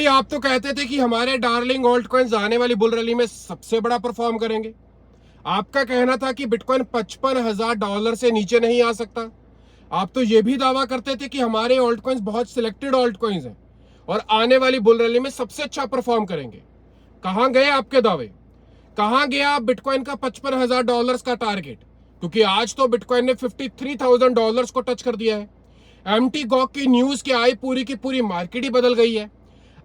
आप तो कहते थे कि हमारे डार्लिंग ऑल्ट कॉइन्स आने वाली बुल रैली में सबसे बड़ा परफॉर्म करेंगे। आपका कहना था कि बिटकॉइन $55,000 से नीचे नहीं आ सकता। आप तो ये भी दावा करते थे कि हमारे ऑल्ट कॉइन्स बहुत सिलेक्टेड ऑल्ट कॉइन्स हैं और आने वाली बुल रैली में सबसे अच्छा परफॉर्म करेंगे। कहां गए आपके दावे? कहां गया बिटकॉइन का $55,000 का टारगेट? क्योंकि आज तो बिटकॉइन ने $53,000 को टच कर दिया है। एमटी गॉक की न्यूज के आई पूरी की पूरी मार्केट ही बदल गई है।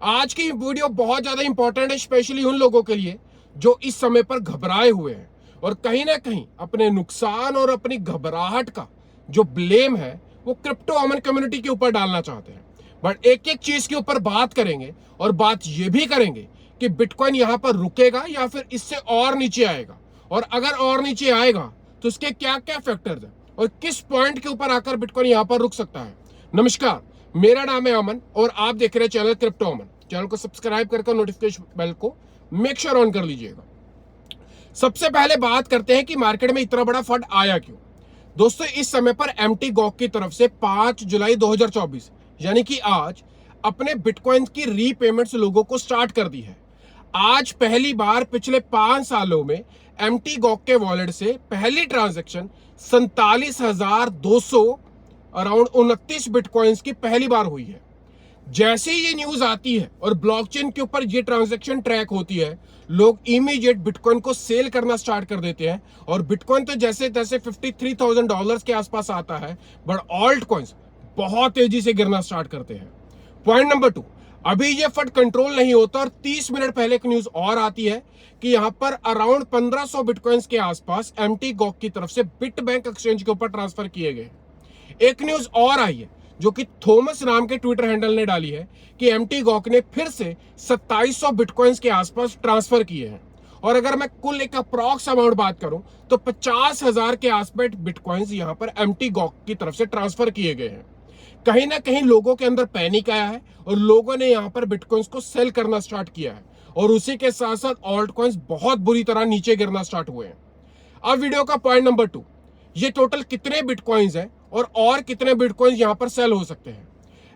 आज की वीडियो बहुत ज्यादा इंपॉर्टेंट है, स्पेशली उन लोगों के लिए जो इस समय पर घबराए हुए हैं और कहीं ना कहीं अपने नुकसान और अपनी घबराहट का जो ब्लेम है वो क्रिप्टो अमन कम्युनिटी के ऊपर डालना चाहते हैं। बट एक एक चीज के ऊपर बात करेंगे और बात ये भी करेंगे कि बिटकॉइन यहां पर रुकेगा या फिर इससे और नीचे आएगा, और अगर और नीचे आएगा तो उसके क्या क्या फैक्टर्स हैं और किस पॉइंट के ऊपर आकर बिटकॉइन यहां पर रुक सकता है। नमस्कार, मेरा नाम है अमन और आप देख रहे हैं चैनल क्रिप्टो अमन। चैनल को सब्सक्राइब करके नोटिफिकेशन बेल को मेक श्योर ऑन कर लीजिएगा। सबसे पहले बात करते हैं कि मार्केट में इतना बड़ा फंड आया क्यों। दोस्तों, इस समय पर एमटी गॉक की तरफ से 5 जुलाई 2024 यानी कि आज अपने बिटकॉइन की रीपेमेंट्स लोगों को स्टार्ट कर दी है। आज पहली बार पिछले 5 सालों में एमटी गॉक के वॉलेट से पहली ट्रांजैक्शन 47,200 अराउंड 29 बिटकॉइंस की पहली बार हुई है। जैसे ही ये न्यूज आती है और ब्लॉकचेन के ऊपर ये ट्रांजैक्शन ट्रैक होती है, लोग इमीडिएट बिटकॉइन को सेल करना स्टार्ट कर देते हैं और बिटकॉइन तो जैसे तैसे $53,000 के आसपास आता है, बट ऑल्ट कॉइन्स बहुत तेजी से गिरना स्टार्ट करते हैं। पॉइंट नंबर 2, अभी ये फंड कंट्रोल नहीं होता और 30 मिनट पहले एक न्यूज और आती है कि यहां पर अराउंड 1500 बिटकॉइंस के आसपास एमटी गॉक की तरफ से बिट बैंक एक्सचेंज के ऊपर ट्रांसफर किए गए। एक न्यूज और आई है जो कि थॉमस नाम के ट्विटर हैंडल ने डाली है कि एमटी गॉक ने फिर से 2700 बिटकॉइंस के आसपास ट्रांसफर किए हैं। और अगर मैं कुल एक अप्रॉक्स अमाउंट बात करूं तो 50,000 के आसपास बिटकॉइंस यहां पर एमटी गॉक की तरफ से ट्रांसफर किए गए हैं। कहीं ना कहीं लोगों के अंदर पैनिक आया है और लोगों ने यहां पर बिटकॉइंस को सेल करना स्टार्ट किया है और उसी के साथ साथ ऑल्ट कॉइन्स बहुत बुरी तरह नीचे गिरना स्टार्ट हुए हैं। अब वीडियो का पॉइंट नंबर 2, ये टोटल कितने बिटकॉइंस हैं और कितने बिटकॉइंस यहां पर सेल हो सकते हैं।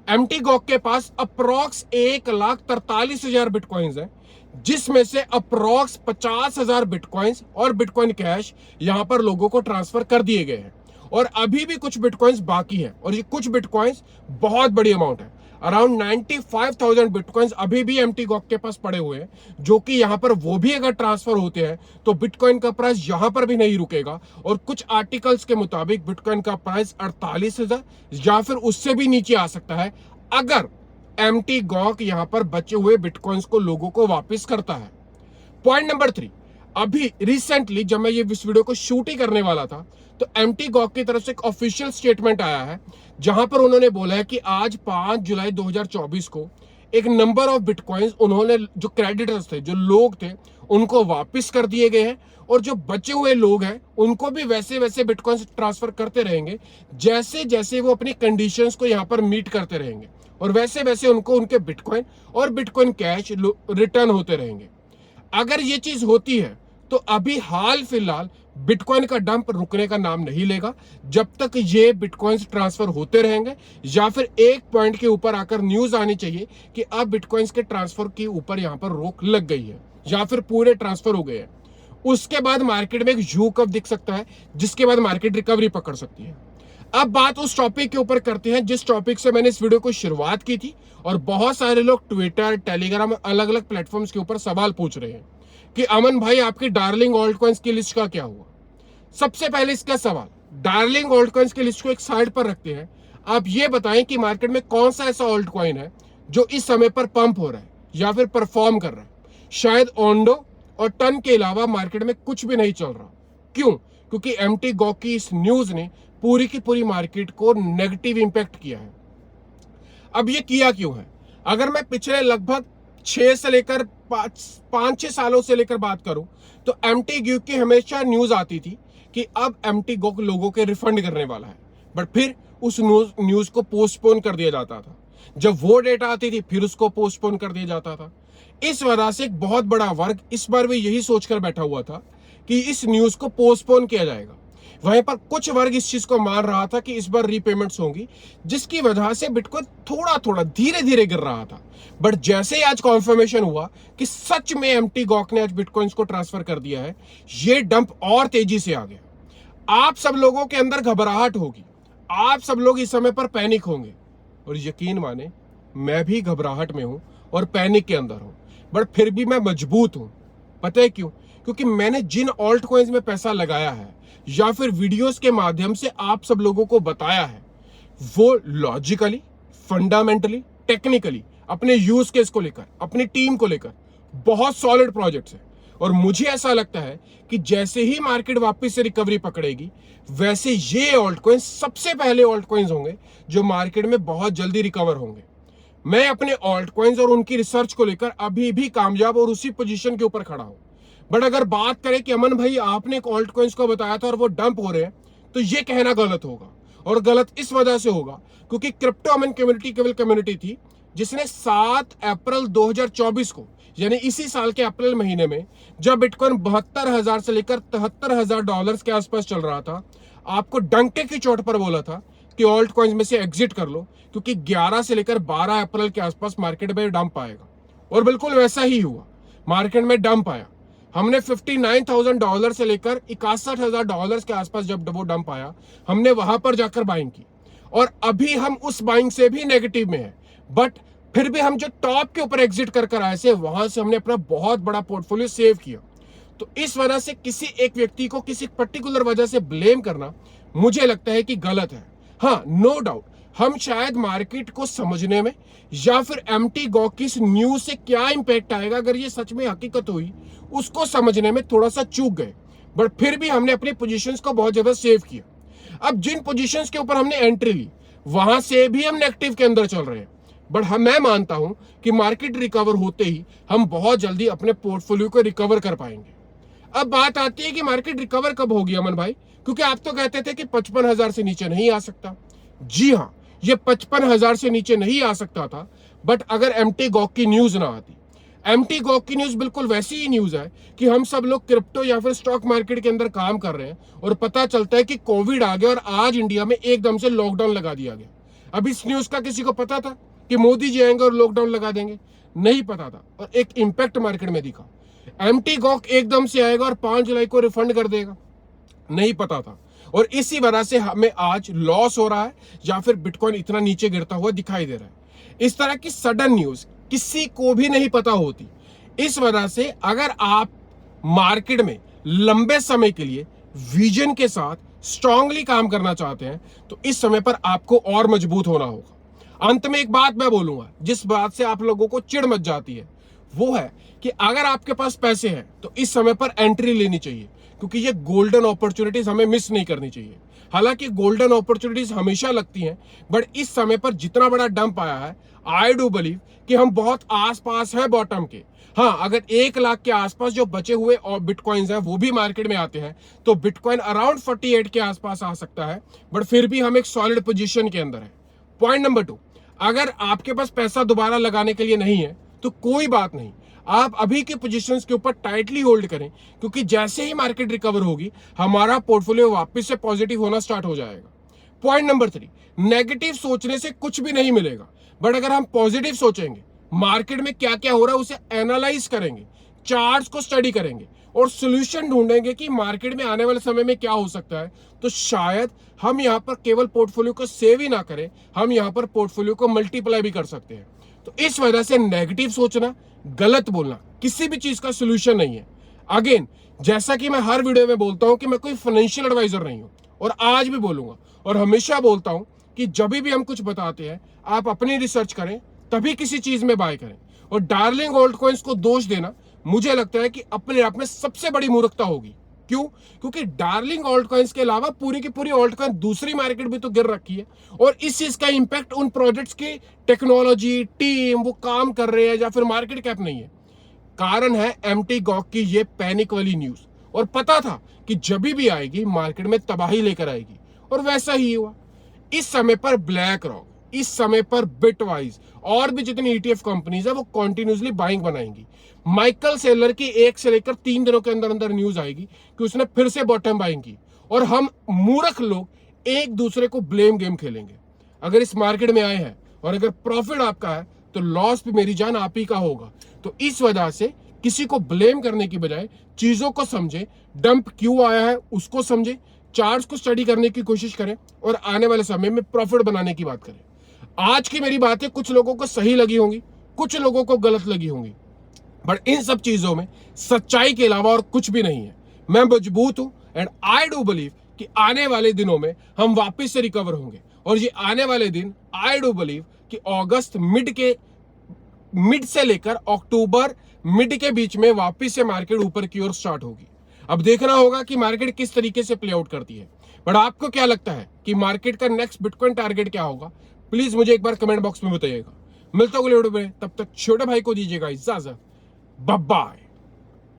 एमटी गॉक के पास अप्रॉक्स 1,43,000 बिटकॉइंस हैं, जिसमें से अप्रॉक्स 50,000 बिटकॉइंस और बिटकॉइन कैश यहां पर लोगों को ट्रांसफर कर दिए गए हैं और अभी भी कुछ बिटकॉइंस बाकी हैं और ये कुछ बिटकॉइंस बहुत बड़ी अमाउंट है। अराउंड 95,000 बिटकॉइंस अभी भी एमटी गॉक के पास पड़े हुए हैं, जो कि यहां पर वो भी अगर ट्रांसफर होते हैं तो बिटकॉइन का प्राइस यहां पर भी नहीं रुकेगा और कुछ आर्टिकल्स के मुताबिक बिटकॉइन का प्राइस 48,000 या फिर उससे भी नीचे आ सकता है अगर एमटी गॉक यहां पर बचे हुए बिटकॉइंस को लोगों को वापस करता है। पॉइंट नंबर 3, अभी रिसेंटली जब मैं ये इस वीडियो को शूट ही करने वाला था तो एमटी गॉक की तरफ से एक ऑफिशियल स्टेटमेंट आया है जहां पर उन्होंने बोला है कि आज 5 जुलाई 2024 को एक नंबर ऑफ बिटकॉइंस उन्होंने जो क्रेडिटर्स थे, जो लोग थे, उनको वापस कर दिए गए हैं और जो बचे हुए लोग हैं उनको भी वैसे वैसे बिटकॉइंस ट्रांसफर करते रहेंगे जैसे जैसे वो अपनी कंडीशंस को यहां पर मीट करते रहेंगे और वैसे वैसे उनको उनके बिटकॉइन और बिटकॉइन कैश रिटर्न होते रहेंगे। अगर ये चीज होती है तो अभी हाल फिलहाल बिटकॉइन का डंप रुकने का नाम नहीं लेगा जब तक ये बिटकॉइंस ट्रांसफर होते रहेंगे, या फिर एक पॉइंट के ऊपर आकर न्यूज आनी चाहिए कि अब बिटकॉइंस के ट्रांसफर के ऊपर यहां पर रोक लग गई है या फिर पूरे ट्रांसफर हो गए हैं। उसके बाद मार्केट में एक यू कर्व दिख सकता है जिसके बाद मार्केट रिकवरी पकड़ सकती है। अब बात उस टॉपिक के ऊपर करते हैं जिस टॉपिक से मैंने इस वीडियो को शुरुआत की थी और बहुत सारे लोग ट्विटर, टेलीग्राम, अलग अलग प्लेटफॉर्म्स के ऊपर सवाल पूछ रहे हैं कि अमन भाई आपकी डार्लिंग ऑल्ट कॉइन्स की लिस्ट का क्या हुआ। सबसे पहले इसका सवाल, डार्लिंग ऑल्ट कॉइन्स की लिस्ट को एक साइड पर रखते हैं। आप ये बताएं कि मार्केट में कौन सा ऐसा ऑल्ट कॉइन है जो इस समय पर पंप हो रहा है या फिर परफॉर्म कर रहा है। शायद ओंडो और टन के अलावा मार्केट में कुछ भी नहीं चल रहा। क्यों? क्योंकि एमटी गॉक की इस न्यूज ने पूरी की पूरी मार्केट को नेगेटिव इंपैक्ट किया है। अब ये किया क्यों है? अगर मैं पिछले लगभग 6 से लेकर 5-6 सालों से लेकर बात करूं तो एमटी गॉक की हमेशा न्यूज आती थी कि अब एमटी गॉक लोगों के रिफंड करने वाला है, बट फिर उस न्यूज को पोस्टपोन कर दिया जाता था। जब वो डेटा आती थी फिर उसको पोस्टपोन कर दिया जाता था। इस वजह से एक बहुत बड़ा वर्ग इस बार भी यही सोचकर बैठा हुआ था कि इस न्यूज को पोस्टपोन किया जाएगा। वहीं पर कुछ वर्ग इस चीज को मान रहा था कि इस बार रीपेमेंट्स होंगी, जिसकी वजह से बिटकॉइन थोड़ा थोड़ा धीरे धीरे गिर रहा था। बट जैसे ही आज कॉन्फर्मेशन हुआ कि सच में एमटी गॉक ने आज बिटकॉइंस को ट्रांसफर कर दिया है, ये डंप और तेजी से आ गया। आप सब लोगों के अंदर घबराहट होगी, आप सब लोग इस समय पर पैनिक होंगे, और यकीन माने मैं भी घबराहट में हूं और पैनिक के अंदर हूं, बट फिर भी मैं मजबूत हूं। पता है क्यों? क्योंकि मैंने जिन ऑल्ट कॉइन्स में पैसा लगाया है या फिर वीडियोस के माध्यम से आप सब लोगों को बताया है, वो लॉजिकली, फंडामेंटली, टेक्निकली अपने यूज केस को लेकर, अपनी टीम को लेकर बहुत सॉलिड प्रोजेक्ट्स है। और मुझे ऐसा लगता है कि जैसे ही मार्केट वापस से रिकवरी पकड़ेगी, वैसे ये ऑल्ट कॉइन्स सबसे पहले ऑल्ट कॉइन्स होंगे जो मार्केट में बहुत जल्दी रिकवर होंगे। मैं अपने ऑल्ट कॉइन्स और उनकी रिसर्च को लेकर अभी भी कामयाब और उसी पोजीशन के ऊपर खड़ा हूं। बट अगर बात करें कि अमन भाई आपने एक ऑल्ट कॉइन्स को बताया था और वो डंप हो रहे हैं, तो ये कहना गलत होगा। और गलत इस वजह से होगा क्योंकि क्रिप्टो अमन कम्युनिटी केवल कम्युनिटी थी जिसने 7 अप्रैल 2024 को, यानी इसी साल के अप्रैल महीने में, जब बिटकॉइन 72,000 से लेकर 73,000 डॉलर्स के आसपास चल रहा था, आपको डंके की चोट पर बोला था कि ऑल्ट कॉइन्स में से एग्जिट कर लो, क्योंकि 11 से लेकर 12 अप्रैल के आसपास मार्केट में डंप आएगा। और बिल्कुल वैसा ही हुआ, मार्केट में डंप आया। हमने $59,000 से लेकर $61,000 के आसपास जब वो डंप आया, हमने वहां पर जाकर बाइंग की, और अभी हम उस बाइंग से भी नेगेटिव में है। बट फिर भी हम जो टॉप के ऊपर एग्जिट कर आए से, वहां से हमने अपना बहुत बड़ा पोर्टफोलियो सेव किया। तो इस वजह से किसी एक व्यक्ति को किसी पर्टिकुलर वजह से ब्लेम करना मुझे लगता है कि गलत है। हाँ, नो डाउट हम शायद मार्केट को समझने में या फिर एमटी गॉक की इस न्यूज से क्या इंपैक्ट आएगा अगर ये सच में हकीकत हुई, उसको समझने में थोड़ा सा चूक गए। बट फिर भी हमने अपनी पोजीशंस को बहुत ज्यादा सेव किया। अब जिन पोजीशंस के ऊपर हमने एंट्री ली, वहां से भी हम नेगेटिव के अंदर चल रहे हैं। बट मैं मानता हूं कि मार्केट रिकवर होते ही हम बहुत जल्दी अपने पोर्टफोलियो को रिकवर कर पाएंगे। अब बात आती है कि मार्केट रिकवर कब होगी अमन भाई, क्योंकि आप तो कहते थे कि 55,000 से नीचे नहीं आ सकता। जी हाँ, ये 55,000 से नीचे नहीं आ सकता था, बट अगर एमटी गॉक की न्यूज ना आती। एमटी गॉक की न्यूज बिल्कुल वैसी ही न्यूज है कि हम सब लोग क्रिप्टो या फिर स्टॉक मार्केट के अंदर काम कर रहे हैं और पता चलता है कि कोविड आ गया और आज इंडिया में एकदम से लॉकडाउन लगा दिया गया। अब इस न्यूज का किसी को पता था कि मोदी जी आएंगे और लॉकडाउन लगा देंगे? नहीं पता था, और एक इंपैक्ट मार्केट में दिखा। एमटी गॉक एकदम से आएगा और 5 जुलाई को रिफंड कर देगा? नहीं पता था, और इसी वजह से हमें आज लॉस हो रहा है या फिर बिटकॉइन इतना नीचे गिरता हुआ दिखाई दे रहा है। इस तरह की सडन न्यूज किसी को भी नहीं पता होती। इस वजह से अगर आप मार्केट में लंबे समय के लिए विजन के साथ स्ट्रांगली काम करना चाहते हैं, तो इस समय पर आपको और मजबूत होना होगा। अंत में एक बात मैं बोलूंगा, जिस बात से आप लोगों को चिढ़ मच जाती है, वो है कि अगर आपके पास पैसे हैं तो इस समय पर एंट्री लेनी चाहिए, क्योंकि ये गोल्डन अपॉर्चुनिटीज हमें मिस नहीं करनी चाहिए। हालांकि गोल्डन अपॉर्चुनिटीज हमेशा लगती हैं, बट इस समय पर जितना बड़ा डंप आया है, आई डू बिलीव कि हम बहुत आसपास हैं बॉटम के। हाँ, अगर 1 लाख के आसपास जो बचे हुए और बिटकॉइंस हैं वो भी मार्केट में आते हैं, तो बिटकॉइन अराउंड 48 के आसपास आ सकता है, बट फिर भी हम एक सॉलिड पोजीशन के अंदर है। पॉइंट नंबर 2, अगर आपके पास पैसा दोबारा लगाने के लिए नहीं है तो कोई बात नहीं, आप अभी के पोजीशंस के ऊपर टाइटली होल्ड करें, क्योंकि जैसे ही मार्केट रिकवर होगी हमारा पोर्टफोलियो वापस से पॉजिटिव होना स्टार्ट हो जाएगा। पॉइंट नंबर 3, नेगेटिव सोचने से कुछ भी नहीं मिलेगा, बट अगर हम पॉजिटिव सोचेंगे, मार्केट में क्या क्या हो रहा है उसे एनालाइज करेंगे, चार्ट्स को स्टडी करेंगे और सोल्यूशन ढूंढेंगे कि मार्केट में आने वाले समय में क्या हो सकता है, तो शायद हम यहां पर केवल पोर्टफोलियो को सेव ही ना करें, हम यहां पर पोर्टफोलियो को मल्टीप्लाई भी कर सकते हैं। तो इस वजह से नेगेटिव सोचना, गलत बोलना किसी भी चीज का सोल्यूशन नहीं है। अगेन, जैसा कि मैं हर वीडियो में बोलता हूं कि मैं कोई फाइनेंशियल एडवाइजर नहीं हूं, और आज भी बोलूंगा और हमेशा बोलता हूं कि जब भी हम कुछ बताते हैं आप अपनी रिसर्च करें, तभी किसी चीज में बाय करें। और डार्लिंग ऑल्ट कॉइन्स को दोष देना मुझे लगता है कि अपने आप में सबसे बड़ी मूर्खता होगी। क्यों? क्योंकि डार्लिंग ऑल्ट कॉइन्स के अलावा पूरी की पूरी ऑल्ट कॉइन दूसरी मार्केट भी तो गिर रखी है, और इस चीज का इंपैक्ट उन प्रोजेक्ट्स की टेक्नोलॉजी टीम वो काम कर रहे हैं या फिर मार्केट कैप नहीं है। कारण है एमटी गॉक की ये पैनिक वाली न्यूज, और पता था कि जब भी आएगी मार्केट में तबाही लेकर आएगी, और वैसा ही हुआ। इस समय पर ब्लैक रॉक, इस समय पर बिटवाइज और भी जितनी ETF कंपनीज है वो कंटिन्यूसली बाइंग बनाएंगी। माइकल सेलर की 1 से लेकर 3 दिनों के अंदर अंदर न्यूज आएगी कि उसने फिर से बॉटम बाइंग की, और हम मूर्ख लोग एक दूसरे को ब्लेम गेम खेलेंगे। अगर इस मार्केट में आए हैं और अगर प्रॉफिट आपका है तो लॉस भी मेरी जान आप ही का होगा। तो इस वजह से किसी को ब्लेम करने की बजाय चीजों को समझे, डंप क्यों आया है उसको समझे, चार्ट्स को स्टडी करने की कोशिश करें और आने वाले समय में प्रॉफिट बनाने की बात करें। आज की मेरी बातें कुछ लोगों को सही लगी होंगी, कुछ लोगों को गलत लगी होंगी, बट इन सब चीजों में सच्चाई के अलावा और कुछ भी नहीं है। मैं मजबूत हूं एंड आई डू बिलीव कि आने वाले दिनों में हम वापस से रिकवर होंगे। और ये आने वाले दिन आई डू बिलीव कि अगस्त मिड से लेकर अक्टूबर मिड के बीच में वापस से मार्केट ऊपर की ओर स्टार्ट होगी। अब देखना होगा कि मार्केट किस तरीके से प्ले आउट करती है। बट आपको क्या लगता है कि मार्केट का नेक्स्ट बिटकॉइन टारगेट क्या होगा? प्लीज मुझे एक बार कमेंट बॉक्स में बताइएगा। मिलता हूँ अगले वीडियो में, तब तक छोटे भाई को दीजिएगा इजाजत। Bye bye.